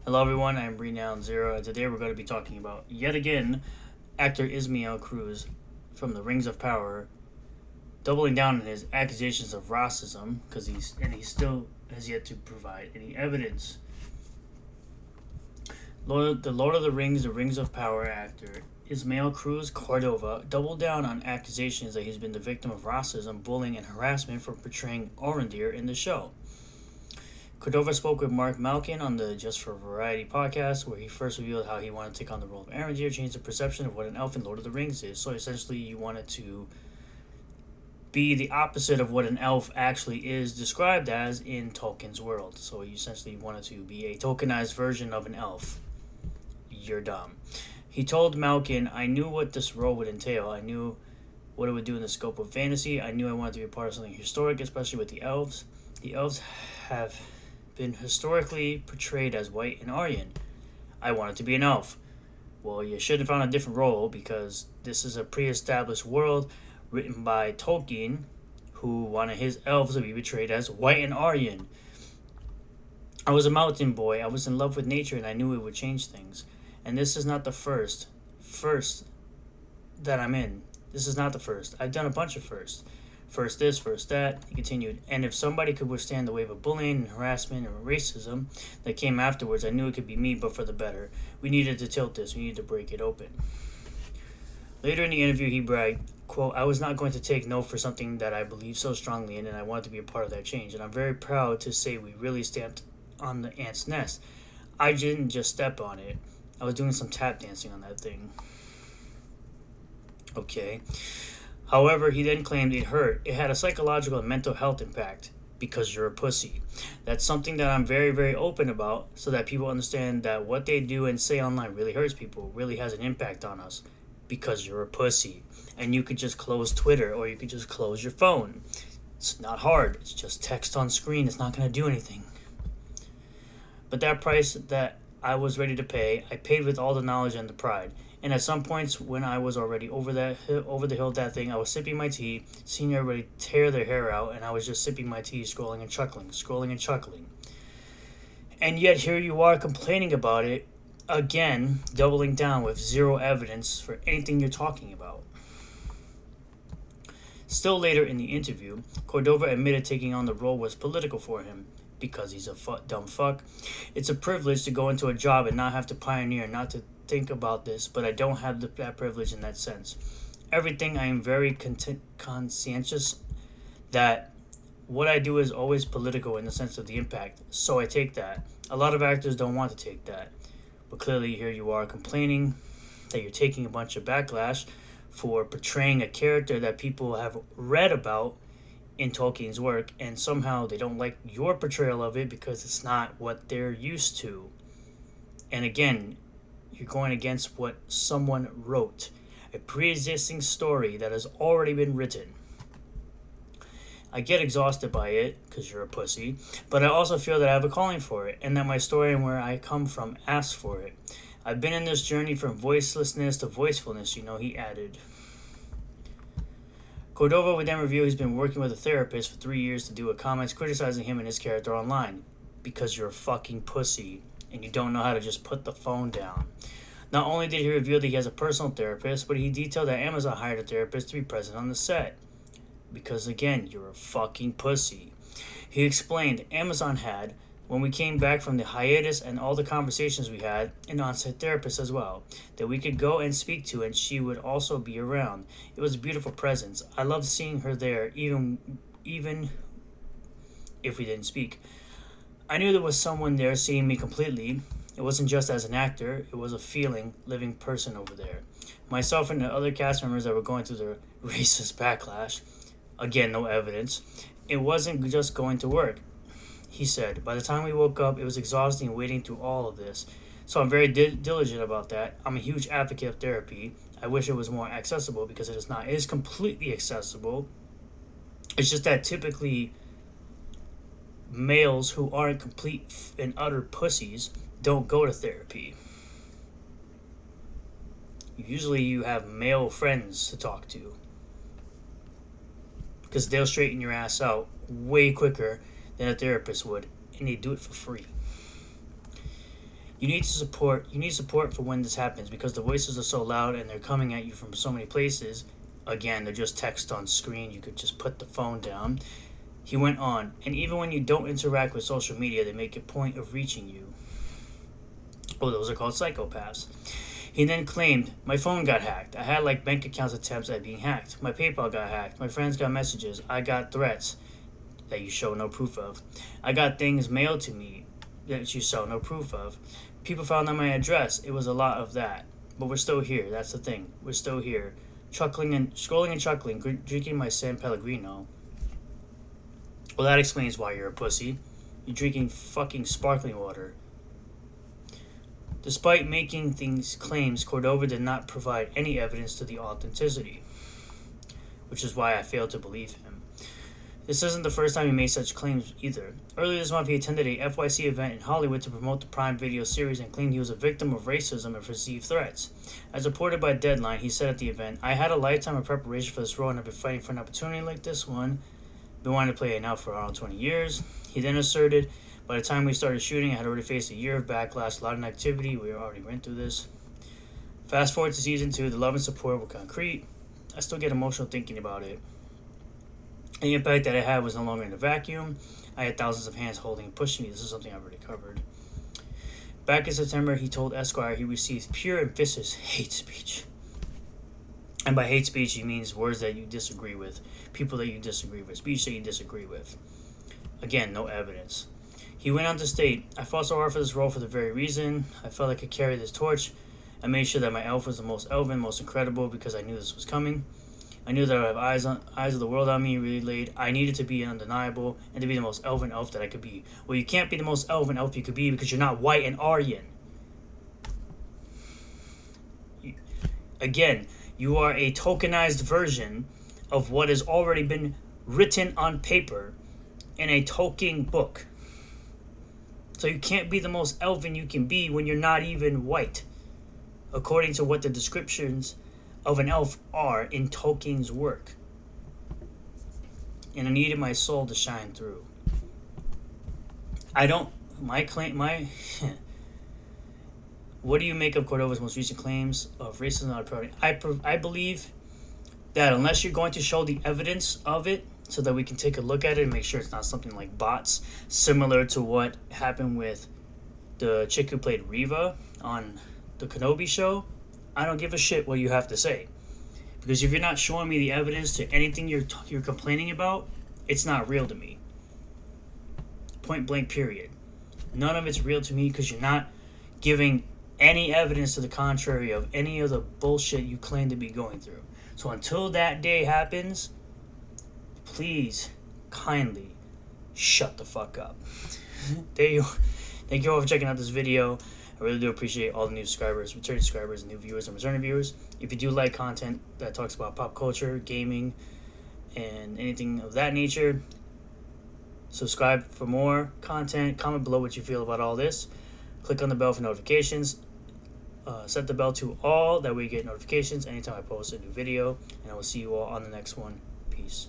Hello everyone, I'm Renown Zero, and today we're going to be talking about, yet again, actor Ismael Cruz from The Rings of Power, doubling down on his accusations of racism, because he still has yet to provide any evidence. The Lord of the Rings, The Rings of Power actor Ismael Cruz Cordova doubled down on accusations that he's been the victim of racism, bullying, and harassment for portraying Orondir in the show. Cordova spoke with Mark Malkin on the Just for Variety podcast, where he first revealed how he wanted to take on the role of Arondir, change the perception of what an elf in Lord of the Rings is. So essentially, you wanted to be the opposite of what an elf actually is described as in Tolkien's world. So you essentially wanted to be a tokenized version of an elf. You're dumb. He told Malkin, I knew what this role would entail. I knew what it would do in the scope of fantasy. I knew I wanted to be a part of something historic, especially with the elves. The elves have been historically portrayed as white and Aryan. I wanted to be an elf. Well, you should have found a different role because this is a pre-established world written by Tolkien, who wanted his elves to be portrayed as white and Aryan. I was a mountain boy. I was in love with nature, and I knew it would change things. And this is not the first that I'm in. This is not the first. I've done a bunch of firsts. First this, first that, he continued. And if somebody could withstand the wave of bullying and harassment and racism that came afterwards, I knew it could be me, but for the better. We needed to tilt this. We needed to break it open. Later in the interview, he bragged, quote, I was not going to take no for something that I believe so strongly in, and I wanted to be a part of that change. And I'm very proud to say we really stamped on the ant's nest. I didn't just step on it. I was doing some tap dancing on that thing. Okay. However, he then claimed it hurt. It had a psychological and mental health impact because you're a pussy. That's something that I'm very, very open about so that people understand that what they do and say online really hurts people, really has an impact on us because you're a pussy. And you could just close Twitter or you could just close your phone. It's not hard. It's just text on screen. It's not going to do anything. But that price that I was ready to pay, I paid with all the knowledge and the pride. And at some points, when I was already over the hill of that thing, I was sipping my tea, seeing everybody tear their hair out, and I was just sipping my tea, scrolling and chuckling. And yet here you are complaining about it, again, doubling down with zero evidence for anything you're talking about. Still later in the interview, Cordova admitted taking on the role was political for him, because he's a dumb fuck. It's a privilege to go into a job and not have to pioneer, not to think about this, but I don't have that privilege in that sense. Everything I am very conscientious that what I do is always political in the sense of the impact, so I take that. A lot of actors don't want to take that, but clearly here you are complaining that you're taking a bunch of backlash for portraying a character that people have read about in Tolkien's work, and somehow they don't like your portrayal of it because it's not what they're used to. And again, you're going against what someone wrote, a pre-existing story that has already been written. I get exhausted by it because you're a pussy, but I also feel that I have a calling for it and that my story and where I come from asks for it. I've been in this journey from voicelessness to voicefulness, he added. Cordova would then reveal he's been working with a therapist for 3 years to do a comments criticizing him and his character online because you're a fucking pussy and you don't know how to just put the phone down. Not only did he reveal that he has a personal therapist, but he detailed that Amazon hired a therapist to be present on the set. Because again, you're a fucking pussy. He explained Amazon had, when we came back from the hiatus and all the conversations we had, an on-set therapist as well, that we could go and speak to, and she would also be around. It was a beautiful presence. I loved seeing her there, even if we didn't speak. I knew there was someone there seeing me completely. It wasn't just as an actor, it was a feeling, living person over there. Myself and the other cast members that were going through the racist backlash, again, no evidence, it wasn't just going to work. He said, by the time we woke up, it was exhausting waiting through all of this. So I'm very diligent about that. I'm a huge advocate of therapy. I wish it was more accessible because it is not. It is completely accessible. It's just that typically males who aren't complete and utter pussies don't go to therapy. Usually you have male friends to talk to because they'll straighten your ass out way quicker than a therapist would, and they do it for free. You need support for when this happens, because the voices are so loud and they're coming at you from so many places. Again, they're just text on screen. You could just put the phone down. He went on, and even when you don't interact with social media, they make a point of reaching you. Oh, those are called psychopaths. He then claimed, my phone got hacked. I had like bank accounts attempts at being hacked. My PayPal got hacked. My friends got messages. I got threats that you show no proof of. I got things mailed to me that you show no proof of. People found out my address. It was a lot of that. But we're still here. That's the thing. We're still here. Scrolling and chuckling, drinking my San Pellegrino. Well, that explains why you're a pussy. You're drinking fucking sparkling water. Despite making these claims, Cordova did not provide any evidence to the authenticity, which is why I failed to believe him. This isn't the first time he made such claims either. Earlier this month, he attended a FYC event in Hollywood to promote the Prime Video series and claimed he was a victim of racism and perceived threats. As reported by Deadline, he said at the event, I had a lifetime of preparation for this role and I've been fighting for an opportunity like this one. Been wanting to play it now for around 20 years. He then asserted, by the time we started shooting, I had already faced a year of backlash, a lot of activity. We already went through this. Fast forward to season 2, the love and support were concrete. I still get emotional thinking about it. The impact that it had was no longer in a vacuum. I had thousands of hands holding and pushing me. This is something I've already covered. Back in September, he told Esquire he received pure and vicious hate speech. And by hate speech, he means words that you disagree with, people that you disagree with, speech that you disagree with. Again, no evidence. He went on to state, I fought so hard for this role for the very reason. I felt I could carry this torch. I made sure that my elf was the most elven, most incredible, because I knew this was coming. I knew that I would have eyes of the world on me really late. I needed to be undeniable and to be the most elven elf that I could be. Well, you can't be the most elven elf you could be because you're not white and Aryan. Again, you are a tokenized version of what has already been written on paper in a Tolkien book. So you can't be the most elven you can be when you're not even white, according to what the descriptions of an elf are in Tolkien's work. And I needed my soul to shine through. What do you make of Cordova's most recent claims of racism and oppression? I believe that unless you're going to show the evidence of it so that we can take a look at it and make sure it's not something like bots, similar to what happened with the chick who played Reva on the Kenobi show, I don't give a shit what you have to say. Because if you're not showing me the evidence to anything you're complaining about, it's not real to me. Point blank, period. None of it's real to me because you're not giving any evidence to the contrary of any of the bullshit you claim to be going through. So until that day happens, please, kindly, shut the fuck up. There you go. Thank you all for checking out this video. I really do appreciate all the new subscribers, returning subscribers, new viewers, and returning viewers. If you do like content that talks about pop culture, gaming, and anything of that nature, subscribe for more content. Comment below what you feel about all this. Click on the bell for notifications. Set the bell to all, that way you get notifications anytime I post a new video. And I will see you all on the next one. Peace.